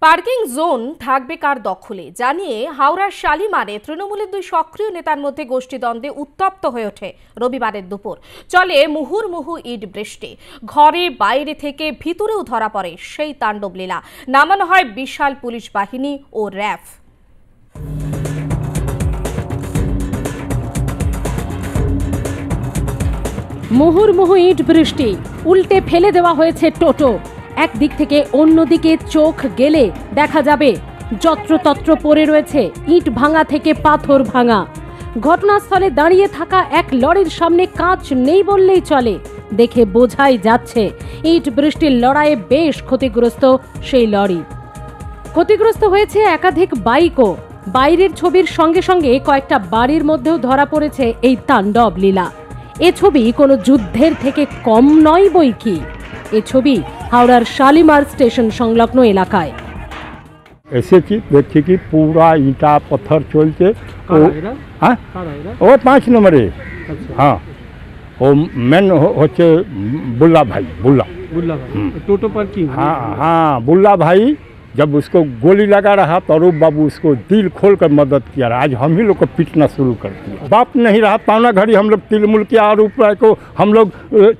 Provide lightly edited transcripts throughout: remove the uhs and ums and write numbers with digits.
Parking zone থাকবে কার দখলে জানিয়ে হাওড়ার শালিমারে তৃণমূলের দুই সক্রিয় নেতার মধ্যে গোষ্ঠীদ্বন্দ্বে উত্তপ্ত হয়ে ওঠে রবিবারের দুপুর। চলে মুহুর্মুহু ইট বৃষ্টি, ঘরে বাইরে থেকে ভিতরেও ধরা পড়ে সেই তাণ্ডব লীলা। নামানো হয় বিশাল পুলিশ বাহিনী ও র্যাফ। মুহুর্মুহু ইট বৃষ্টি, উল্টে ফেলে দেওয়া হয়েছে টোটো। একদিক থেকে অন্যদিকে চোখ গেলে দেখা যাবে যত্রতত্র পড়ে রয়েছে ইট ভাঙা থেকে পাথর ভাঙা। ঘটনাস্থলে দাঁড়িয়ে থাকা এক লরির সামনে কাঁচ নেই বললেই চলে, দেখে বোঝাই যাচ্ছে ইট বৃষ্টির লড়াইয়ে বেশ ক্ষতিগ্রস্ত সেই লরি। ক্ষতিগ্রস্ত হয়েছে একাধিক বাইকও। বাইরের ছবির সঙ্গে সঙ্গে কয়েকটা বাড়ির মধ্যেও ধরা পড়েছে এই তাণ্ডব লীলা। এ ছবি কোনো যুদ্ধের থেকে কম নয় বই কি। এ ছবি হাওড়ার শালিমার স্টেশন সংলগ্ন এলাকায়। এসেছি দেখছি কি পুরা ইটা পথর চলছে। ও 5 নম্বরে। হ্যাঁ, ও মেন হচ্ছে बुल्ला भाई। टोटो पार्किंग। हाँ, बुल्ला भाई जब उसको गोली लगा रहा तो अरूप बाबू उसको दिल खोल कर मदद किया। आज हम ही लोग को पीटना शुरू कर दिया। बाप नहीं रहा, पावना घड़ी हम लोग तिलमुल किया। अरूप राय को हम लोग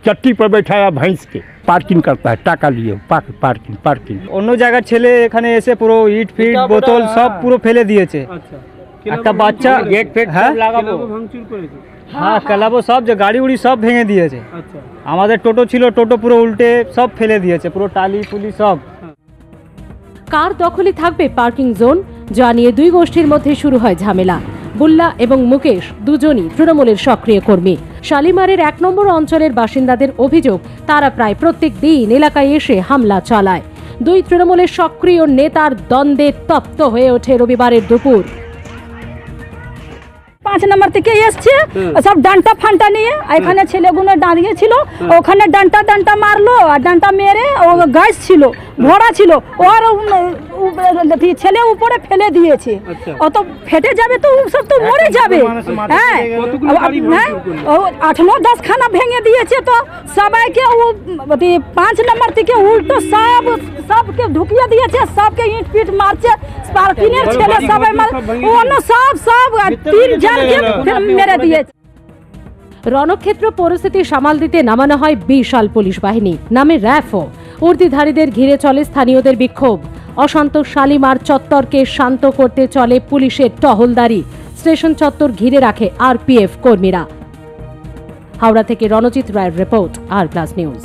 चट्टी पर बैठाया भैंस के। पार्किंग करता है, टाका लिए पार्किंग। অন্য জায়গার ছেলে এখানে এসে পুরো ইট ফিট বোতল সব পুরো ফেলে দিয়েছে। একটা বাচ্চা গেট ফেট লাগাবো ভাঙচুর করেছে। হ্যাঁ, ক্লাবো সব যে গাড়ি উড়ি সব ভেঙে দিয়েছে। আমাদের টোটো ছিল, টোটো পুরো উল্টে সব ফেলে দিয়েছে, পুরো টালি পুলি সব। কার দখলে থাকবে পার্কিং জোন জানিয়ে দুই গোষ্ঠীর মধ্যে শুরু হয় ঝামেলা। বুল্লা এবং মুকেশ দুজনই তৃণমূলের সক্রিয় কর্মী। শালিমারের 1 নম্বর অঞ্চলের বাসিন্দাদের অভিযোগ, তারা প্রায় প্রত্যেক দিন এলাকায় এসে হামলা চালায়। দুই তৃণমূলের সক্রিয় নেতার দ্বন্দ্বে তপ্ত হয়ে ওঠে রবিবারের দুপুর। 5 নম্বর থেকে এসছে সব ডান্টা ফান্টা নিয়ে, এখানে ছেলেগুলো দাঁড়িয়ে ছিল, ওখানে ডান্টা মারলো, আর ডান্টা মেরে ও গ্যাস ছিল ভরা ছিল, ওর ছেলে উপরে ফেলে দিয়েছে। অত ফেটে যাবে তো সব তো মরে যাবে। হ্যাঁ, 8-9-10 খানা ভেঙে দিয়েছে। তো সবাইকে 5 নম্বর থেকে উল্টো সবকে ঢুকিয়ে দিয়েছে, সবকে ইট পিট মারছে। পার্কিংয়ের ছেলে সবাই অন্য সব 3 জনকে মেরে দিয়েছে। রণক্ষেত্র পরিস্থিতি সামাল দিতে নামানো হয় বিশাল পুলিশ বাহিনী, নামে র্যাফও। উর্দিধারীদের ঘিরে চলে স্থানীয়দের বিক্ষোভ। অশান্ত শালিমার চত্বরকে শান্ত করতে চলে পুলিশের টহলদারি। স্টেশন চত্বর ঘিরে রাখে আরপিএফ কর্মীরা। হাওড়া থেকে রণজিৎ রায়ের রিপোর্ট, আর প্লাস নিউজ।